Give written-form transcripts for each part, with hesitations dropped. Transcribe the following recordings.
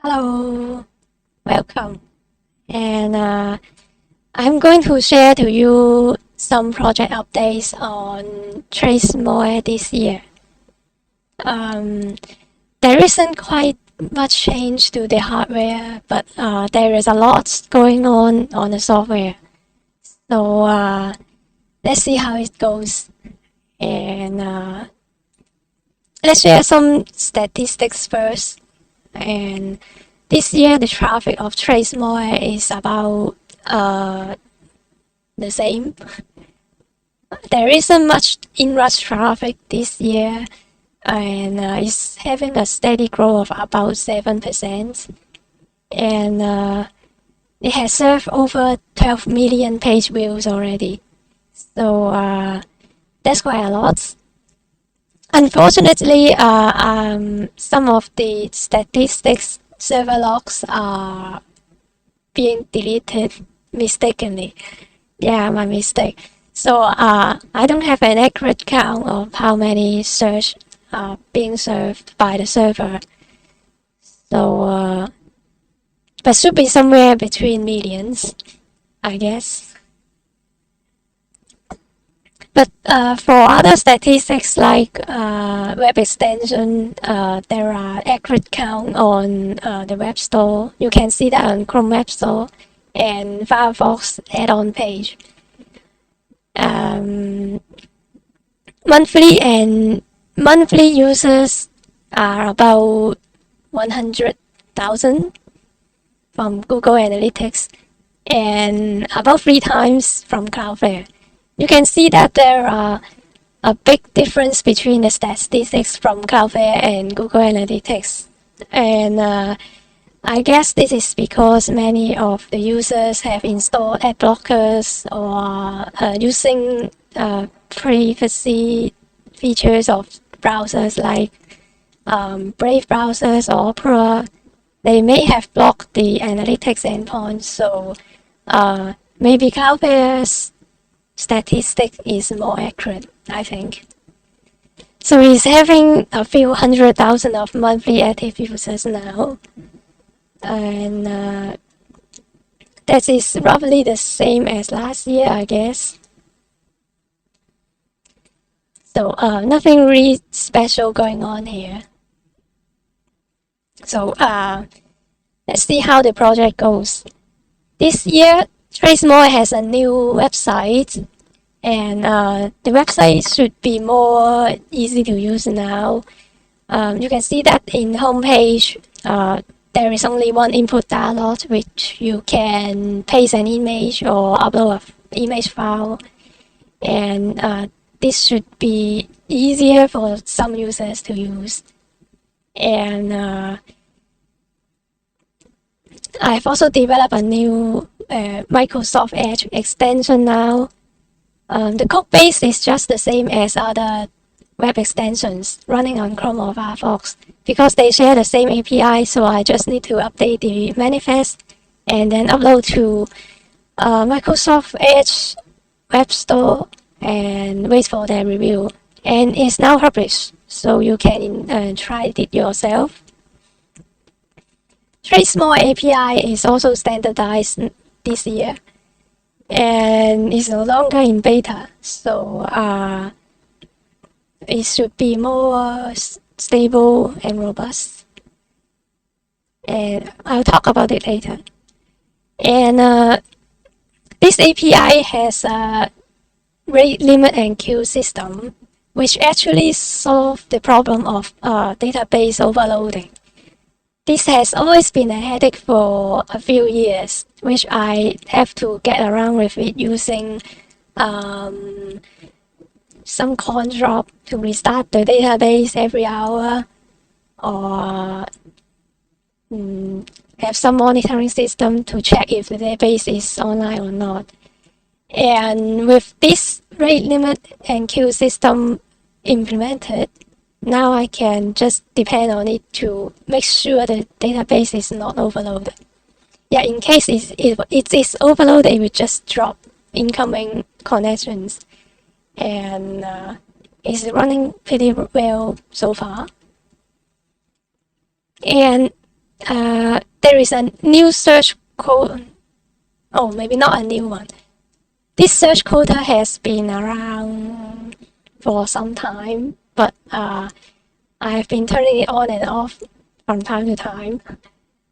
Hello, welcome. And I'm going to share to you some project updates on trace.moe this year. There isn't quite much change to the hardware, but there is a lot going on the software. So let's see how it goes. And let's share some statistics first. And this year, the traffic of trace.moe is about the same. There isn't much inrush traffic this year, and it's having a steady growth of about 7%. And it has served over 12 million page views already. So that's quite a lot. Unfortunately, some of the statistics server logs are being deleted mistakenly. Yeah, my mistake. So I don't have an accurate count of how many search are being served by the server. So, but should be somewhere between millions, I guess. But for other statistics like web extension, there are accurate count on the web store. You can see that on Chrome Web Store and Firefox add-on page. Monthly users are about 100,000 from Google Analytics and about 3 times from Cloudflare. You can see that there are a big difference between the statistics from Cloudflare and Google Analytics. And I guess this is because many of the users have installed ad blockers or using privacy features of browsers like Brave browsers or Opera. They may have blocked the analytics endpoint, so maybe Cloudflare's statistic is more accurate, I think. So he's having a few 100,000 of monthly active users now. And that is roughly the same as last year, I guess. So nothing really special going on here. So let's see how the project goes. This year, trace.moe has a new website, and the website should be more easy to use now. You can see that in the homepage, there is only one input dialog, which you can paste an image or upload an image file, and this should be easier for some users to use. And I've also developed a new Microsoft Edge extension now. The code base is just the same as other web extensions running on Chrome or Firefox because they share the same API, so I just need to update the manifest and then upload to Microsoft Edge Web Store and wait for their review. And it's now published, so you can try it yourself. trace.moe API is also standardized this year and is no longer in beta, so it should be more stable and robust. And I'll talk about it later. And this API has a rate limit and queue system, which actually solves the problem of database overloading. This has always been a headache for a few years, which I have to get around with it using some cron job to restart the database every hour, or have some monitoring system to check if the database is online or not. And with this rate limit and queue system implemented, now I can just depend on it to make sure the database is not overloaded. Yeah, in case it is overloaded, it will just drop incoming connections. And it's running pretty well so far. And there is a new search quota. Oh, maybe not a new one. This search quota has been around for some time, but I've been turning it on and off from time to time.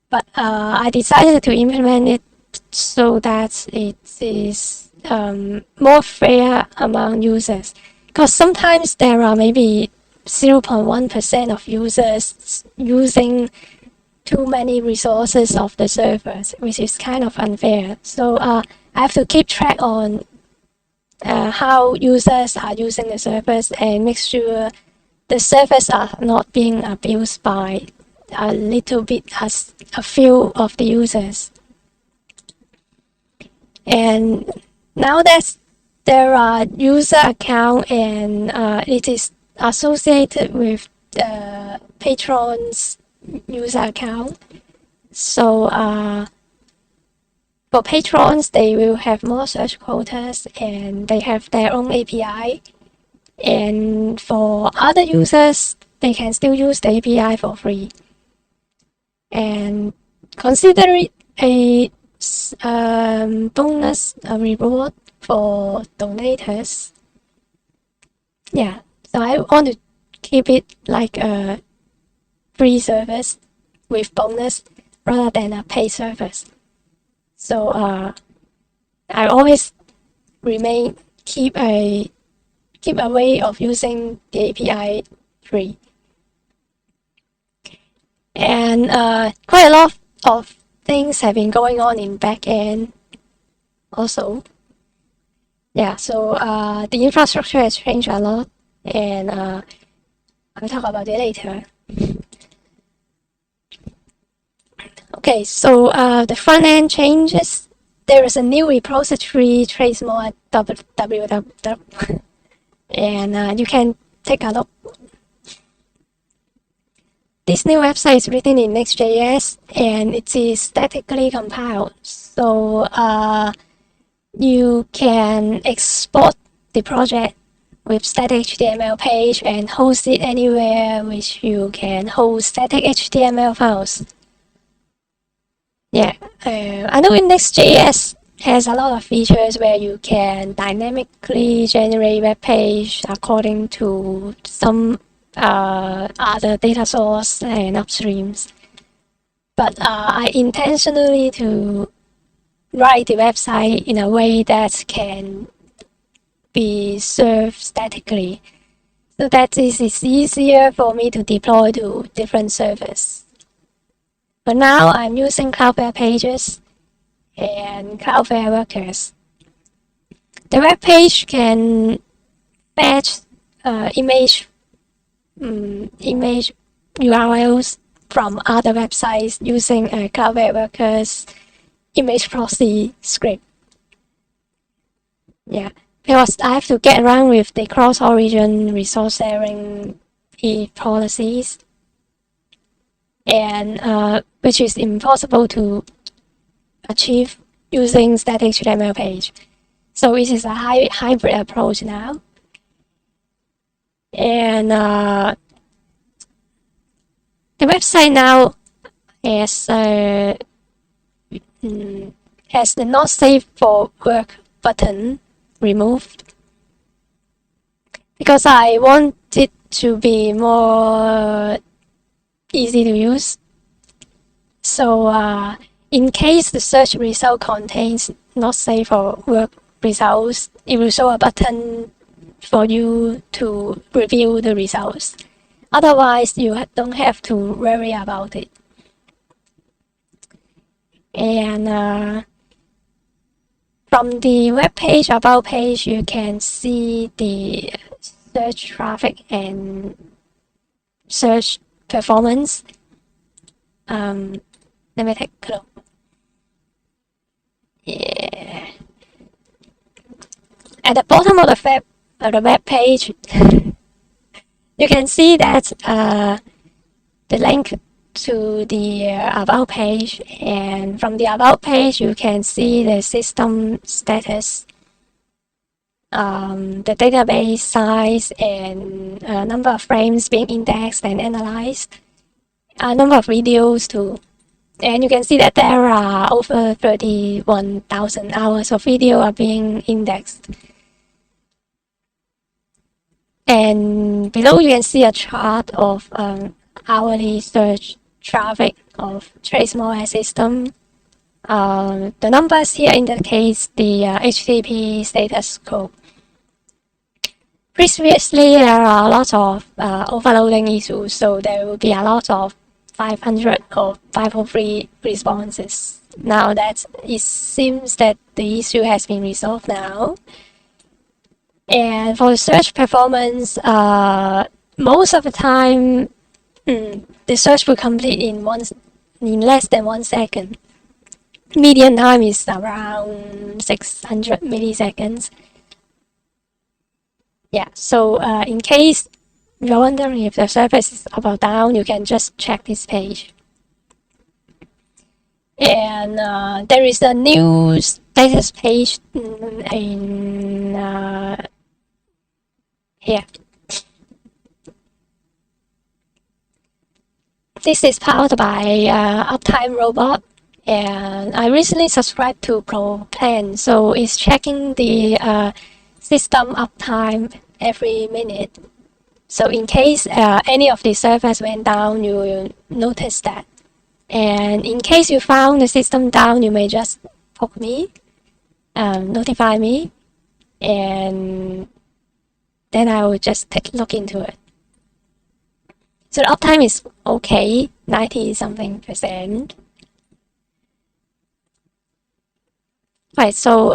But I decided to implement it so that it is more fair among users. Because sometimes there are maybe 0.1% of users using too many resources of the servers, which is kind of unfair. So I have to keep track on how users are using the servers and make sure the servers are not being abused by a little bit, a few of the users. And now that there are user account and it is associated with the patrons user account, so for patrons they will have more search quotas and they have their own API, and for other users they can still use the API for free. And consider it a bonus, a reward for donators. Yeah, so I want to keep it like a free service with bonus rather than a paid service. So I always keep a way of using the API free. And quite a lot of things have been going on in Backend also. Yeah, so the infrastructure has changed a lot, and I'll talk about it later. Okay, so the front end changes. There is a new repository, trace.moe, www, and you can take a look. This new website is written in Next.js and it is statically compiled. So you can export the project with static HTML page and host it anywhere which you can host static HTML files. Yeah, I know in Next.js has a lot of features where you can dynamically generate web page according to some other data source and upstreams. But I intentionally to write the website in a way that can be served statically, so that it is easier for me to deploy to different servers. But now I'm using Cloudflare Pages and Cloudflare Workers. The web page can fetch image URLs from other websites using a Cloudflare Workers image proxy script. Yeah, because I have to get around with the cross-origin resource sharing policies, and which is impossible to achieve using static HTML page. So it is a hybrid approach now. And the website now has the not safe for work button removed, because I want it to be more easy to use. So in case the search result contains not safe for work results, it will show a button for you to review the results. Otherwise, you don't have to worry about it. And from the web page, about page, you can see the search traffic and search performance. Let me take a look. Yeah. At the bottom of the web page, you can see that the link to the about page, and from the about page you can see the system status, the database size, and number of frames being indexed and analyzed, a number of videos too. And you can see that there are over 31,000 hours of video are being indexed. And below you can see a chart of hourly search traffic of trace.moe system. The numbers here indicate the HTTP status code. Previously, there are lots of overloading issues, so there will be a lot of 500 or 503 responses. Now that it seems that the issue has been resolved now. And for search performance, most of the time, the search will complete in less than 1 second. Median time is around 600 milliseconds. Yeah, so in case you're wondering if the service is up or down, you can just check this page. And there is a new status page in here. This is powered by Uptime Robot, and I recently subscribed to Pro plan, so it's checking the system uptime every minute. So in case any of the servers went down, you will notice that. And in case you found the system down, you may just poke me, notify me, and then I will just take a look into it. So the uptime is okay, 90-something%. Right, so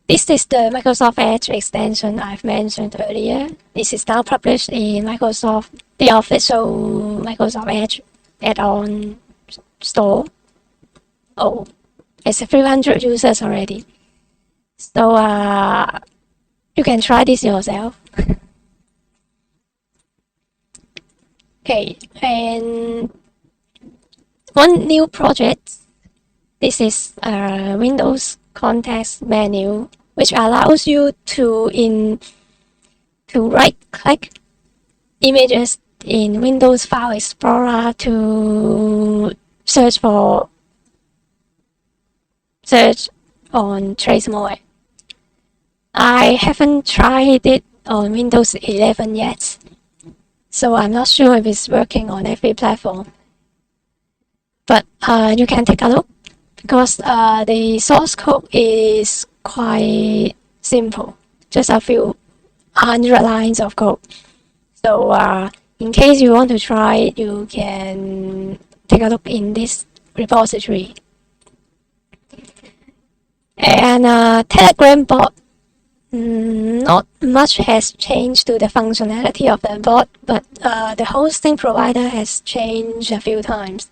this is the Microsoft Edge extension I've mentioned earlier. This is now published in the official Microsoft Edge add-on store. Oh, it's 300 users already. So you can try this yourself. Okay, and one new project. This is Windows context menu, which allows you to right-click images in Windows File Explorer to search on trace.moe. I haven't tried it on Windows 11 yet, so I'm not sure if it's working on every platform. But you can take a look, because the source code is quite simple, just a few 100 lines of code. So in case you want to try it, you can take a look in this repository. And Telegram bot, not much has changed to the functionality of the bot, but the hosting provider has changed a few times.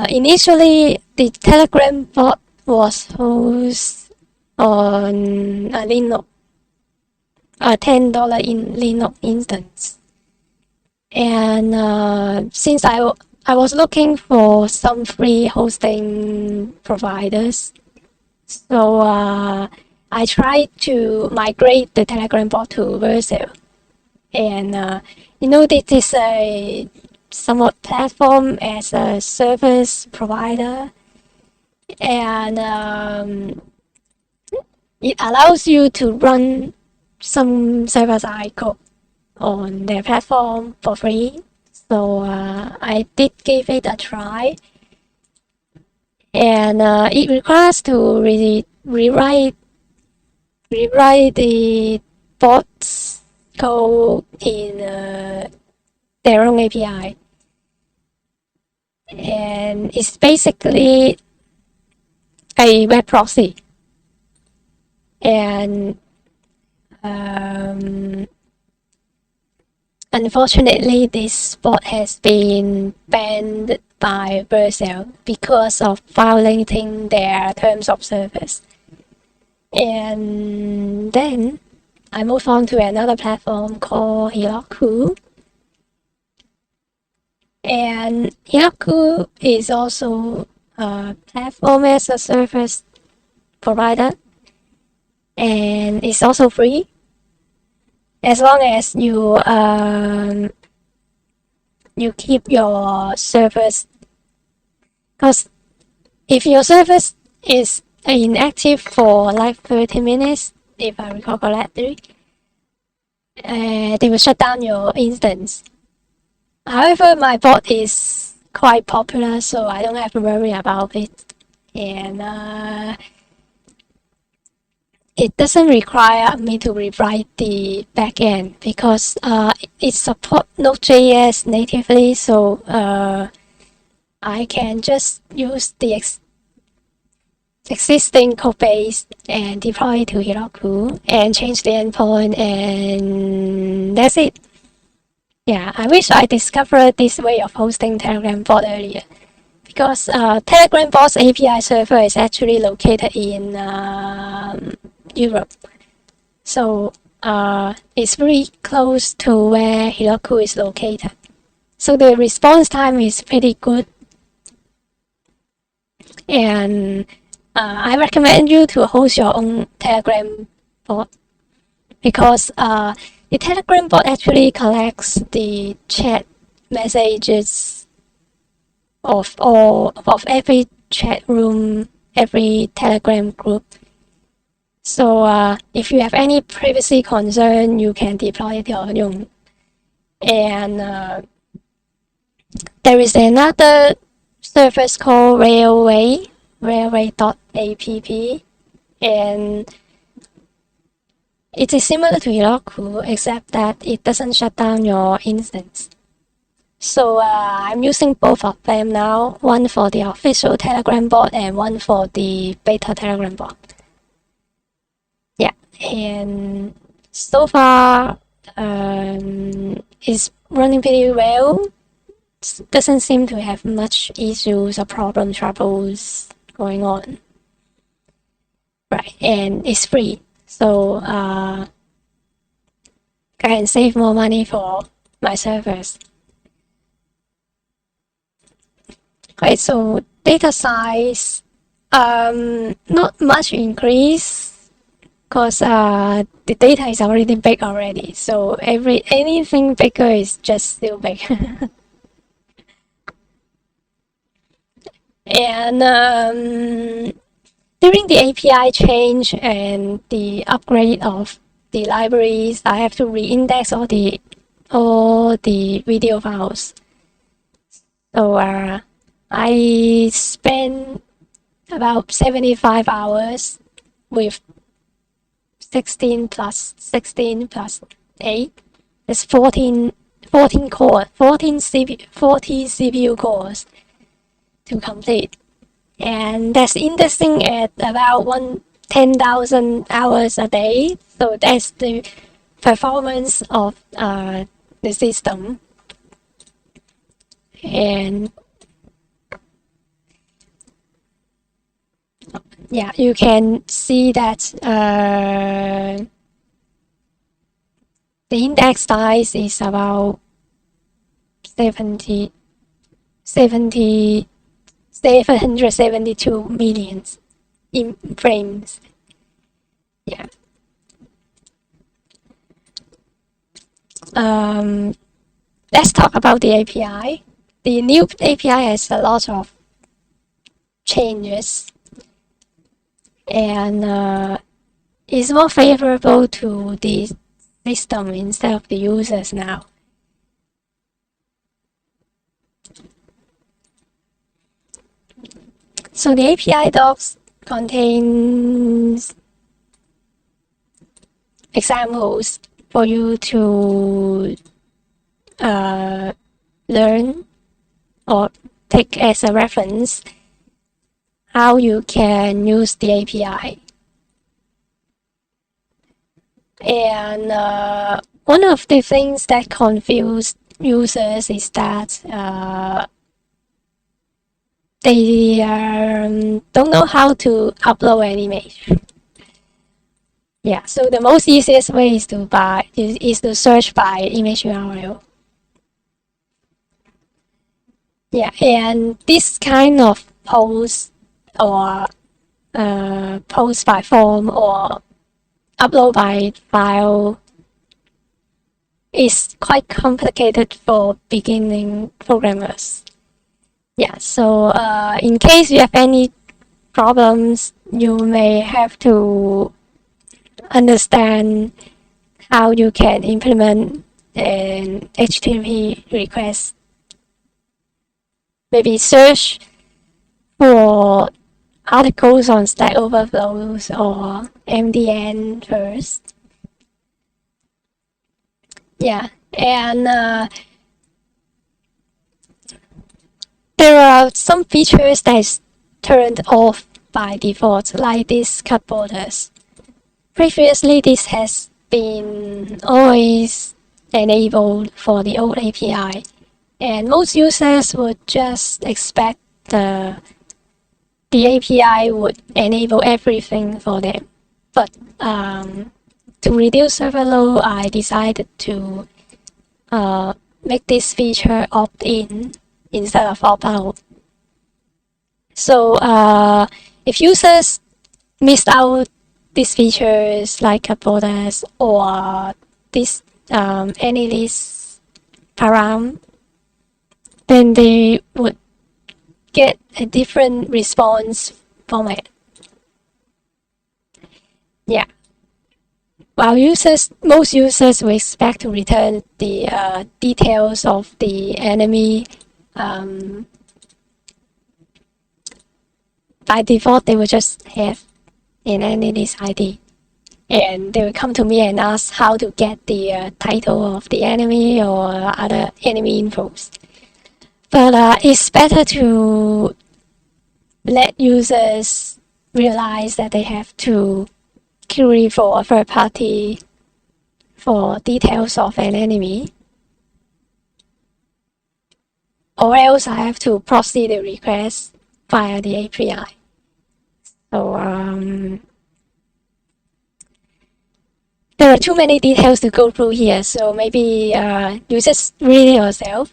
Initially, the Telegram bot was hosted on a $10 in Linux instance. And since I was looking for some free hosting providers, so I tried to migrate the Telegram bot to Vercel. And this is a somewhat platform as a service provider, and it allows you to run some server-side code on their platform for free. So I did give it a try, and it requires to rewrite the bot's code in their own API, and it's basically a web proxy. And unfortunately, this bot has been banned by Vercel because of violating their terms of service. And then I moved on to another platform called Heroku. And Heroku is also a platform as a service provider, and it's also free as long as you you keep your servers, because if your service is inactive for like 30 minutes, if I recall correctly, they will shut down your instance. However, my bot is quite popular, so I don't have to worry about it. And it doesn't require me to rewrite the backend because it supports Node.js natively, so I can just use the existing code base and deploy it to Heroku and change the endpoint, and that's it. Yeah, I wish I discovered this way of hosting Telegram bot earlier, because Telegram bot's API server is actually located in Europe. So it's very close to where Heroku is located. So the response time is pretty good. And I recommend you to host your own Telegram bot, because the Telegram bot actually collects the chat messages of every chat room, every Telegram group. So if you have any privacy concern, you can deploy it on your own. And there is another service called railway.app, and it is similar to Heroku, except that it doesn't shut down your instance. So I'm using both of them now, one for the official Telegram bot and one for the beta Telegram bot. Yeah, and so far it's running pretty well. Doesn't seem to have much issues or troubles going on. Right, and it's free, so I can save more money for my servers. Right, so data size, not much increase, because the data is already big already. So anything bigger is just still big. And during the API change and the upgrade of the libraries, I have to reindex all the video files. So I spent about 75 hours with 16 plus 8. It's 40 CPU cores to complete. And that's indexing at about 10,000 hours a day. So that's the performance of the system. And yeah, you can see that the index size is about 772 million in frames. Yeah. Let's talk about the API. The new API has a lot of changes, and is more favorable to the system instead of the users now. So the API docs contains examples for you to learn or take as a reference how you can use the API. And one of the things that confuse users is that they don't know how to upload an image. Yeah, so the most easiest way is to search by image URL. Yeah, and this kind of post or post by form or upload by file is quite complicated for beginning programmers. Yeah, so in case you have any problems, you may have to understand how you can implement an HTTP request. Maybe search for articles on Stack Overflows or MDN first. Yeah, and there are some features that is turned off by default, like these cut borders. Previously, this has been always enabled for the old API, and most users would just expect the API would enable everything for them. But to reduce server load, I decided to make this feature opt-in instead of opt-out. So if users missed out these features like cut borders or this any list param, then they would get a different response format. Yeah. While most users will expect to return the details of the enemy, by default they will just have an enemy's ID, and they will come to me and ask how to get the title of the enemy or other enemy infos. But it's better to let users realize that they have to query for a third party for details of an enemy, or else I have to proceed the request via the API. So there are too many details to go through here, so maybe you just read it yourself.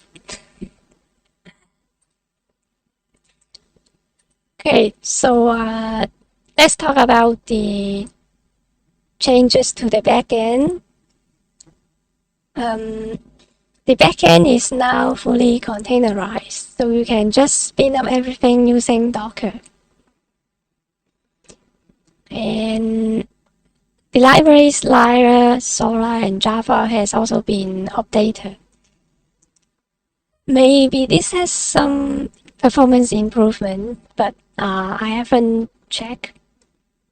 Okay, so let's talk about the changes to the backend. The backend is now fully containerized, so you can just spin up everything using Docker. And the libraries Lyra, Sora, and Java has also been updated. Maybe this has some performance improvement, but I haven't checked.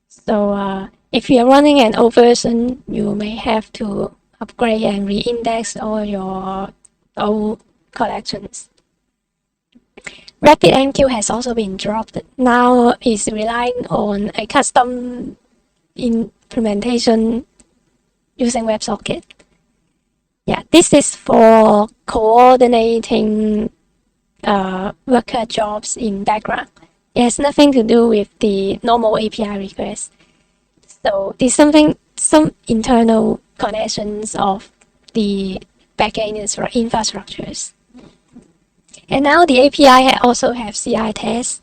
So if you're running an old version, you may have to upgrade and reindex all your old collections. RabbitMQ has also been dropped. Now it's relying on a custom implementation using WebSocket. Yeah, this is for coordinating worker jobs in background. It has nothing to do with the normal API request. So there's some internal connections of the backend infrastructures. And now the API also have CI tests.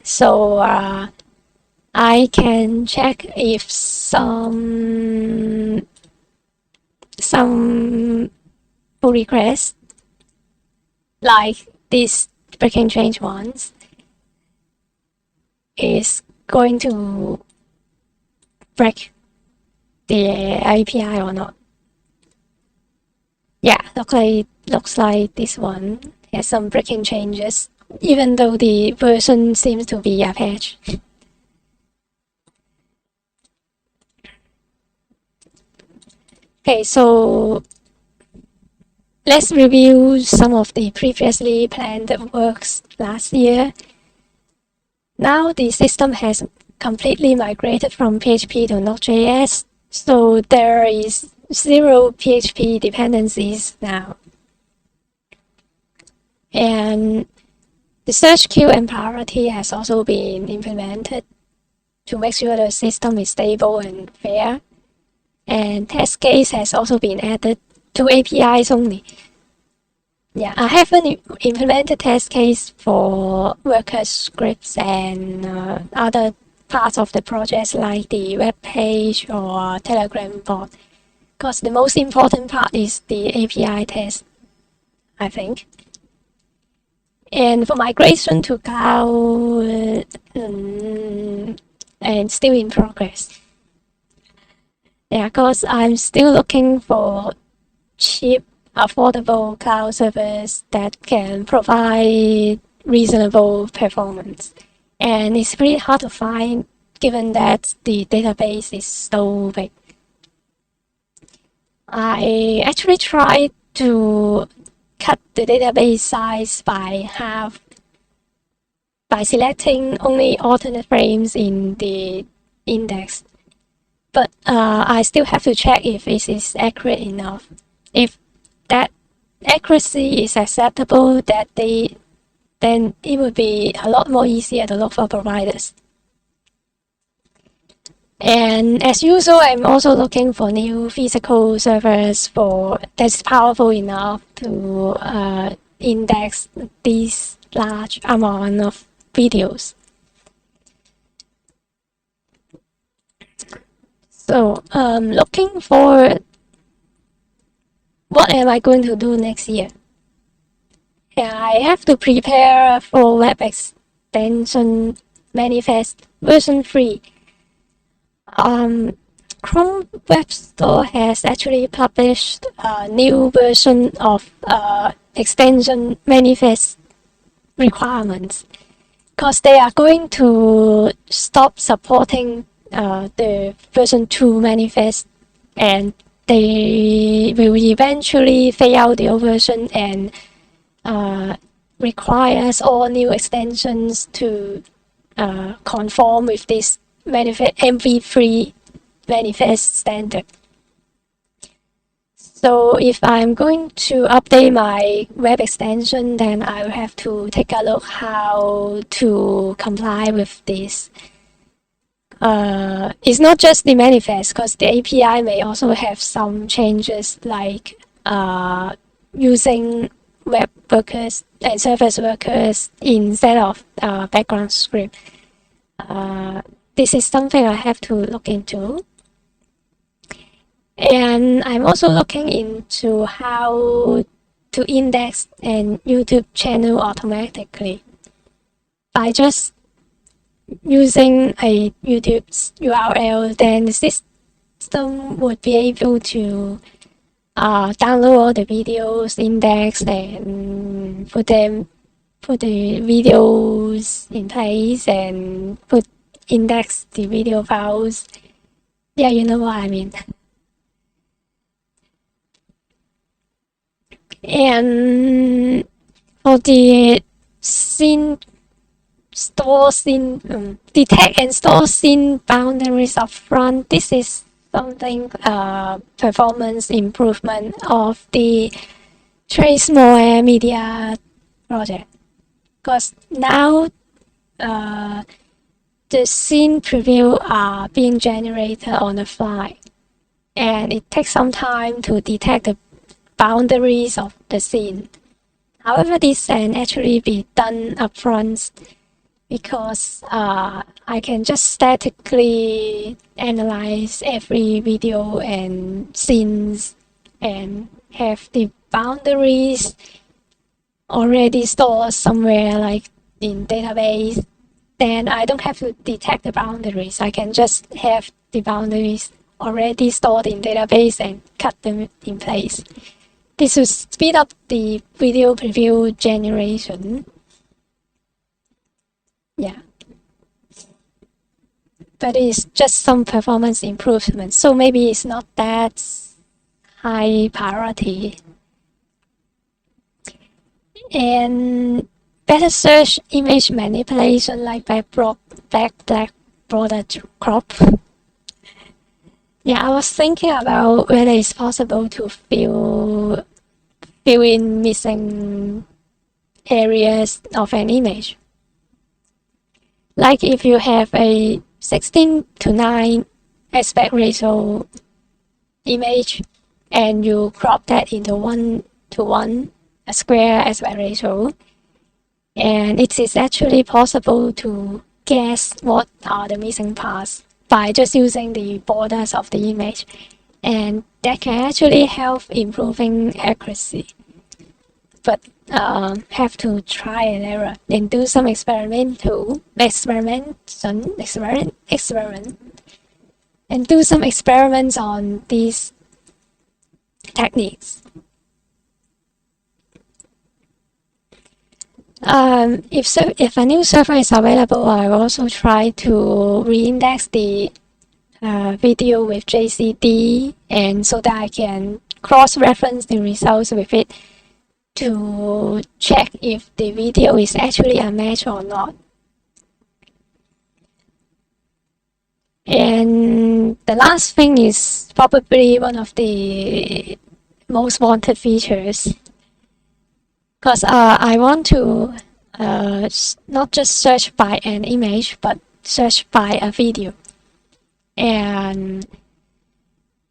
So I can check if some pull requests, like these breaking change ones, is going to break the API or not. Yeah, looks like this one has some breaking changes, even though the version seems to be a patch. Okay, so let's review some of the previously planned works last year. Now the system has completely migrated from PHP to Node.js, so there is 0 PHP dependencies now. And the search queue and priority has also been implemented to make sure the system is stable and fair. And test case has also been added to APIs only. Yeah, I haven't implemented test case for worker scripts and other parts of the project like the web page or Telegram bot. because the most important part is the API test, I think. And for migration to cloud, and still in progress. Yeah, because I'm still looking for cheap, affordable cloud servers that can provide reasonable performance. And it's pretty hard to find given that the database is so big. I actually tried to cut the database size by half by selecting only alternate frames in the index. But I still have to check if it is accurate enough. If that accuracy is acceptable, then it would be a lot more easier to look for providers. And as usual, I'm also looking for new physical servers that's powerful enough to index these large amount of videos. So looking for what am I going to do next year? Yeah, I have to prepare for web extension manifest version 3. Chrome Web Store has actually published a new version of extension manifest requirements because they are going to stop supporting the version 2 manifest, and they will eventually fade out the old version and requires all new extensions to conform with this manifest MV3 manifest standard. So if I'm going to update my web extension, then I will have to take a look how to comply with this. It's not just the manifest, because the API may also have some changes like using web workers and service workers instead of background script. This is something I have to look into. And I'm also looking into how to index an YouTube channel automatically by just using a YouTube's URL. Then the system would be able to download all the videos, index, and put the videos in place and index the video files. Yeah, you know what I mean. And for the detect and store scene boundaries up front, this is something performance improvement of the trace.moe media project, because now the scene preview are being generated on the fly, and it takes some time to detect the boundaries of the scene. However, this can actually be done upfront because I can just statically analyze every video and scenes and have the boundaries already stored somewhere like in database. Then I don't have to detect the boundaries. I can just have the boundaries already stored in database and cut them in place. This will speed up the video preview generation. Yeah. But it's just some performance improvement, so maybe it's not that high priority. And better search image manipulation like back border crop. Yeah, I was thinking about whether it's possible to fill in missing areas of an image. Like if you have a 16:9 aspect ratio image and you crop that into 1:1, a square aspect ratio, and it is actually possible to guess what are the missing parts by just using the borders of the image. and that can actually help improving accuracy. But have to try and error and do some experiment and do some experiments on these techniques. If a new server is available, I will also try to reindex the video with JCD, and so that I can cross-reference the results with it to check if the video is actually a match or not. And the last thing is probably one of the most wanted features, because I want to not just search by an image, but search by a video. And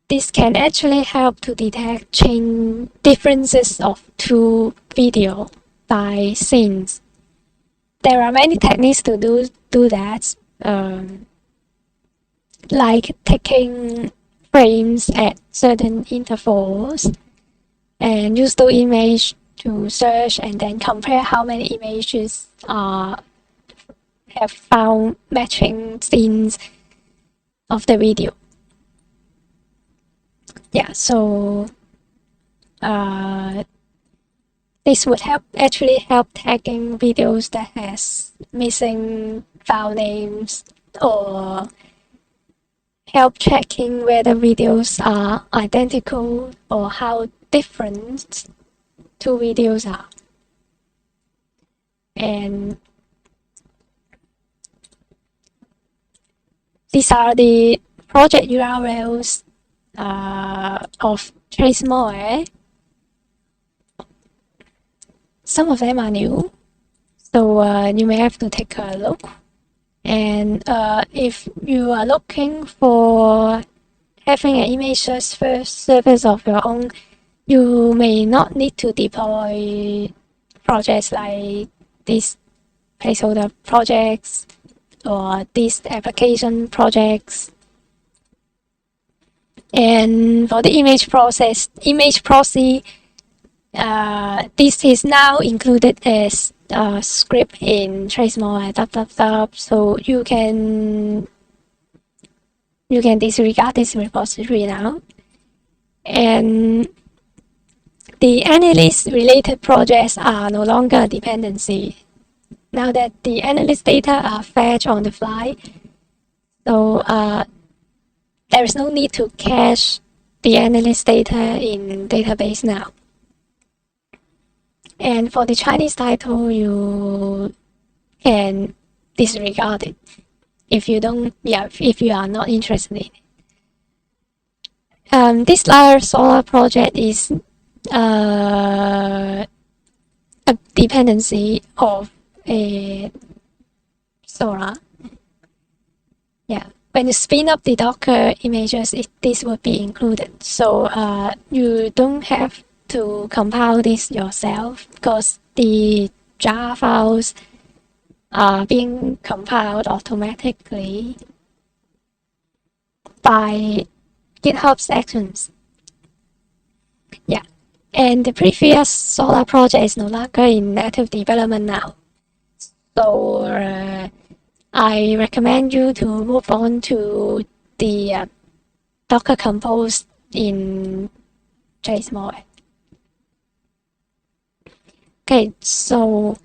this can actually help to detect differences of two videos by scenes. There are many techniques to do that, like taking frames at certain intervals and use the image to search and then compare how many images have found matching scenes of the video. Yeah, so this would actually help tagging videos that has missing file names, or help checking whether videos are identical or how different two videos are. And these are the project URLs of trace.moe. Some of them are new, so you may have to take a look. And if you are looking for having an image search service of your own, you may not need to deploy projects like these placeholder projects or these application projects. And for the image proxy, this is now included as a script in trace.moe, so you can disregard this repository now. And the analyst related projects are no longer a dependency now that the analyst data are fetched on the fly. So there is no need to cache the analyst data in database now. And for the Chinese title, you can disregard it if you are not interested in it. This Lyre Solar project is a dependency of a Solar. Yeah, when you spin up the Docker images, this would be included. So you don't have to compile this yourself, because the jar files are being compiled automatically by GitHub's actions. Yeah, and the previous Solar project is no longer in active development now. So I recommend you to move on to the Docker Compose in trace.moe. Okay, so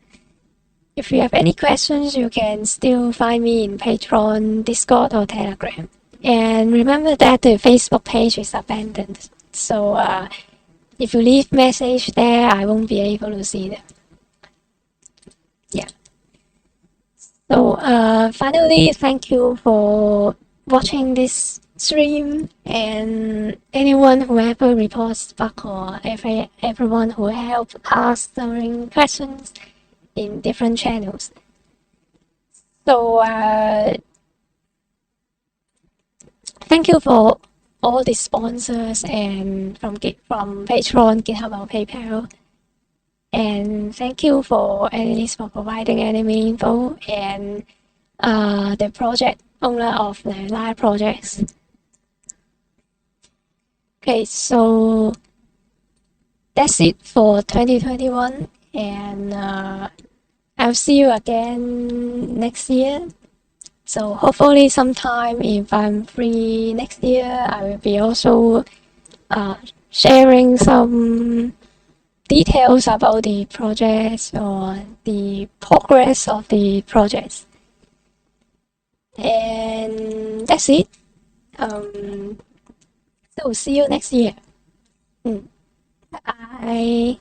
if you have any questions, you can still find me in Patreon, Discord, or Telegram. And remember that the Facebook page is abandoned, so if you leave message there, I won't be able to see them. Yeah. So finally, thank you for watching this stream, and anyone who ever reports bug, or everyone who helped answering questions in different channels. So thank you for all the sponsors and from Patreon, GitHub, or PayPal. And thank you for Annalise for providing enemy info, and the project owner of the live projects. Okay, so that's it for 2021, and I'll see you again next year. So hopefully sometime if I'm free next year, I will be also sharing some details about the projects or the progress of the projects. And that's it. So see you next year. Bye.